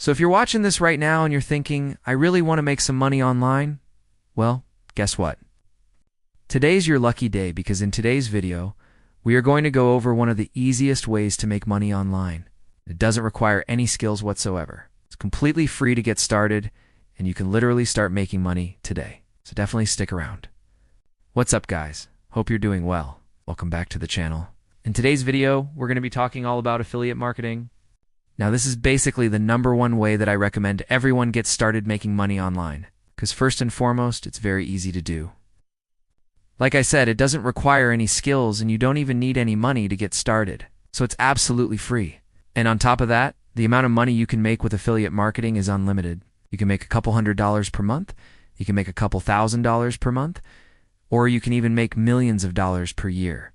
So if you're watching this right now and you're thinking, I really want to make some money online, well, guess what? Today's your lucky day because in today's video, we are going to go over one of the easiest ways to make money online. It doesn't require any skills whatsoever. It's completely free to get started, and you can literally start making money today. So definitely stick around. What's up, guys? Hope you're doing well. Welcome back to the channel. In today's video, we're going to be talking all about affiliate marketing. Now, this is basically the #1 way that I recommend everyone get started making money online, because first and foremost, it's very easy to do. Like I said, it doesn't require any skills and you don't even need any money to get started, so it's absolutely free. And on top of that, the amount of money you can make with affiliate marketing is unlimited. You can make a couple $100s per month, you can make a couple $1,000s per month, or you can even make millions of dollars per year.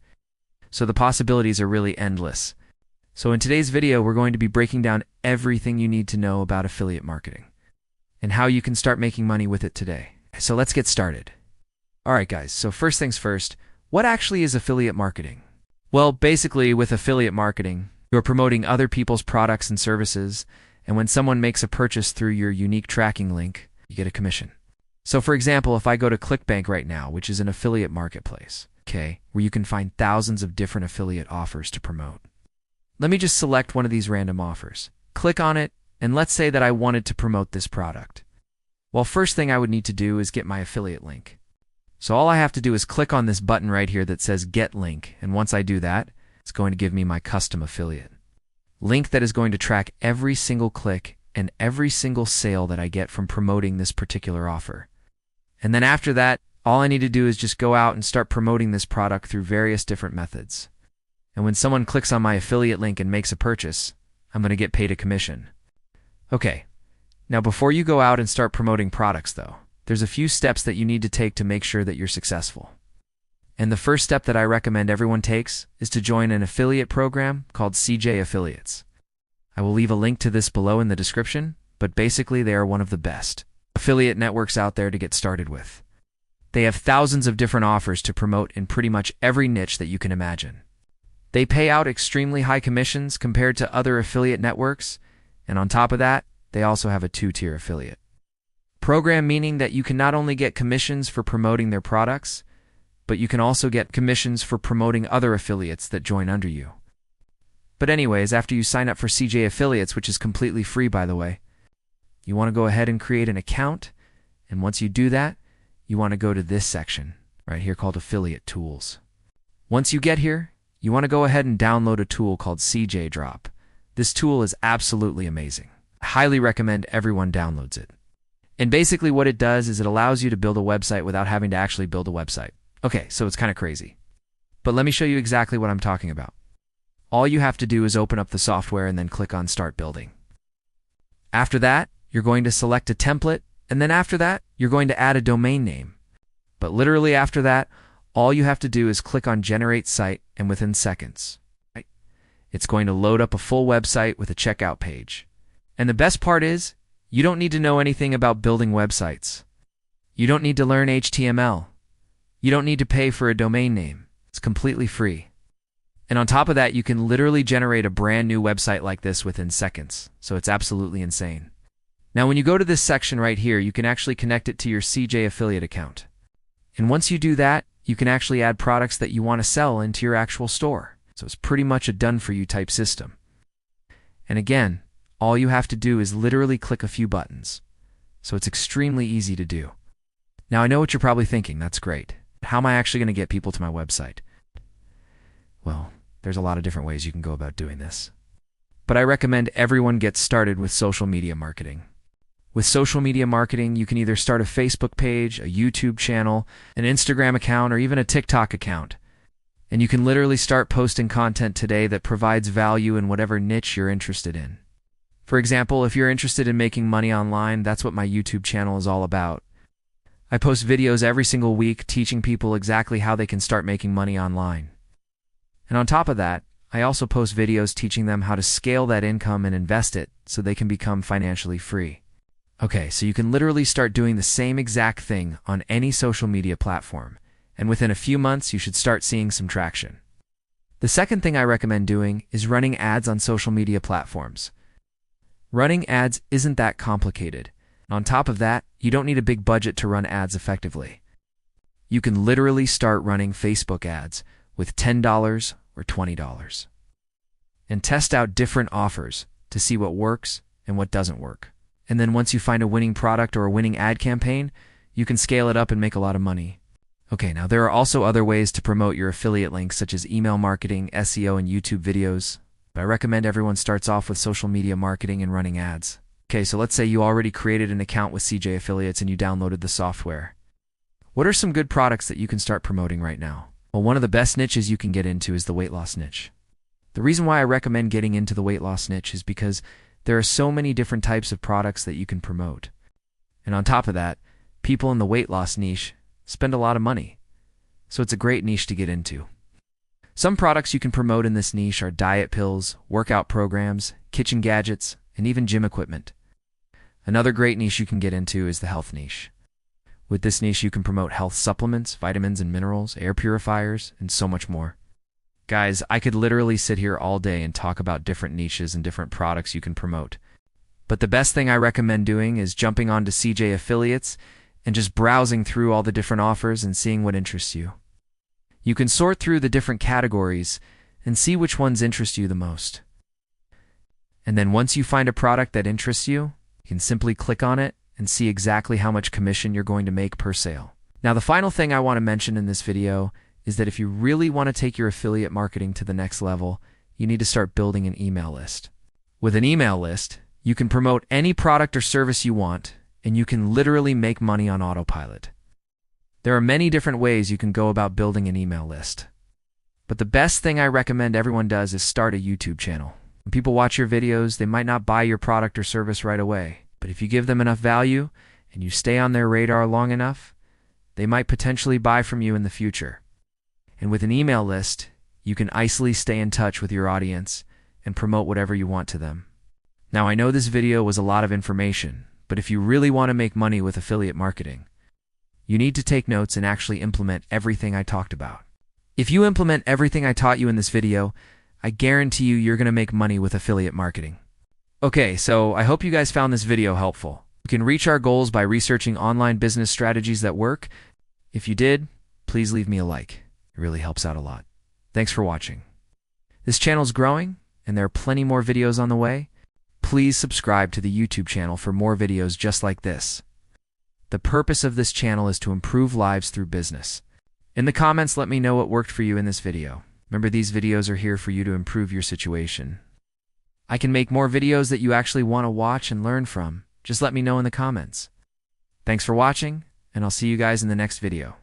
So the possibilities are really endless. So in today's video, we're going to be breaking down everything you need to know about affiliate marketing and how you can start making money with it today. So let's get started. All right, guys, so first things first, what actually is affiliate marketing? Well, basically with affiliate marketing, you're promoting other people's products and services, and when someone makes a purchase through your unique tracking link, you get a commission. So for example, if I go to ClickBank right now, which is an affiliate marketplace, okay, where you can find thousands of different affiliate offers to promote. Let me just select one of these random offers. Click on it, and let's say that I wanted to promote this product. Well, first thing I would need to do is get my affiliate link. So all I have to do is click on this button right here that says Get Link, and once I do that, it's going to give me my custom affiliate link that is going to track every single click and every single sale that I get from promoting this particular offer. And then after that, all I need to do is just go out and start promoting this product through various different methods. And when someone clicks on my affiliate link and makes a purchase, I'm going to get paid a commission. Okay, now before you go out and start promoting products though, there's a few steps that you need to take to make sure that you're successful. And the first step that I recommend everyone takes is to join an affiliate program called CJ Affiliates. I will leave a link to this below in the description, but basically they are one of the best affiliate networks out there to get started with. They have thousands of different offers to promote in pretty much every niche that you can imagine. They pay out extremely high commissions compared to other affiliate networks, and on top of that, they also have a 2-tier affiliate program, meaning that you can not only get commissions for promoting their products, but you can also get commissions for promoting other affiliates that join under you. But anyways, after you sign up for CJ Affiliates, which is completely free by the way, you want to go ahead and create an account, and once you do that, you want to go to this section right here called Affiliate Tools. Once you get here, you want to go ahead and download a tool called CJ Drop. This tool is absolutely amazing. I highly recommend everyone downloads it. And basically what it does is it allows you to build a website without having to actually build a website. Okay, so it's kind of crazy. But let me show you exactly what I'm talking about. All you have to do is open up the software and then click on Start Building. After that, you're going to select a template, and then after that, you're going to add a domain name. But literally after that, all you have to do is click on Generate Site, and within seconds, it's going to load up a full website with a checkout page. And the best part is, you don't need to know anything about building websites. You don't need to learn HTML. You don't need to pay for a domain name. It's completely free. And on top of that, you can literally generate a brand new website like this within seconds. So it's absolutely insane. Now, when you go to this section right here, you can actually connect it to your CJ Affiliate account. And once you do that, you can actually add products that you want to sell into your actual store. So it's pretty much a done-for-you type system. And again, all you have to do is literally click a few buttons. So it's extremely easy to do. Now, I know what you're probably thinking. That's great. How am I actually going to get people to my website? Well, there's a lot of different ways you can go about doing this. But I recommend everyone get started with social media marketing. With social media marketing, you can either start a Facebook page, a YouTube channel, an Instagram account, or even a TikTok account. And you can literally start posting content today that provides value in whatever niche you're interested in. For example, if you're interested in making money online, that's what my YouTube channel is all about. I post videos every single week teaching people exactly how they can start making money online. And on top of that, I also post videos teaching them how to scale that income and invest it so they can become financially free. Okay, so you can literally start doing the same exact thing on any social media platform, and within a few months you should start seeing some traction. The second thing I recommend doing is running ads on social media platforms. Running ads isn't that complicated. On top of that, you don't need a big budget to run ads effectively. You can literally start running Facebook ads with $10 or $20 and test out different offers to see what works and what doesn't work. And then once you find a winning product or a winning ad campaign, you can scale it up and make a lot of money. Okay, now there are also other ways to promote your affiliate links, such as email marketing, SEO, and YouTube videos. But I recommend everyone starts off with social media marketing and running ads. Okay, so let's say you already created an account with CJ Affiliates and you downloaded the software. What are some good products that you can start promoting right now? Well, one of the best niches you can get into is the weight loss niche. The reason why I recommend getting into the weight loss niche is because there are so many different types of products that you can promote. And on top of that, people in the weight loss niche spend a lot of money. So it's a great niche to get into. Some products you can promote in this niche are diet pills, workout programs, kitchen gadgets, and even gym equipment. Another great niche you can get into is the health niche. With this niche, you can promote health supplements, vitamins and minerals, air purifiers, and so much more. Guys, I could literally sit here all day and talk about different niches and different products you can promote. But the best thing I recommend doing is jumping onto CJ Affiliates and just browsing through all the different offers and seeing what interests you. You can sort through the different categories and see which ones interest you the most. And then once you find a product that interests you, you can simply click on it and see exactly how much commission you're going to make per sale. Now, the final thing I want to mention in this video is that if you really want to take your affiliate marketing to the next level, you need to start building an email list. With an email list, you can promote any product or service you want, and you can literally make money on autopilot. There are many different ways you can go about building an email list. But the best thing I recommend everyone does is start a YouTube channel. When people watch your videos, they might not buy your product or service right away, but if you give them enough value and you stay on their radar long enough, they might potentially buy from you in the future. And with an email list, you can easily stay in touch with your audience and promote whatever you want to them. Now, I know this video was a lot of information, but if you really want to make money with affiliate marketing, you need to take notes and actually implement everything I talked about. If you implement everything I taught you in this video, I guarantee you're going to make money with affiliate marketing. Okay, so I hope you guys found this video helpful. You can reach our goals by researching online business strategies that work. If you did, please leave me a like. It really helps out a lot. Thanks for watching. This channel's growing, and there are plenty more videos on the way. Please subscribe to the YouTube channel for more videos just like this. The purpose of this channel is to improve lives through business. In the comments, let me know what worked for you in this video. Remember, these videos are here for you to improve your situation. I can make more videos that you actually want to watch and learn from. Just let me know in the comments. Thanks for watching, and I'll see you guys in the next video.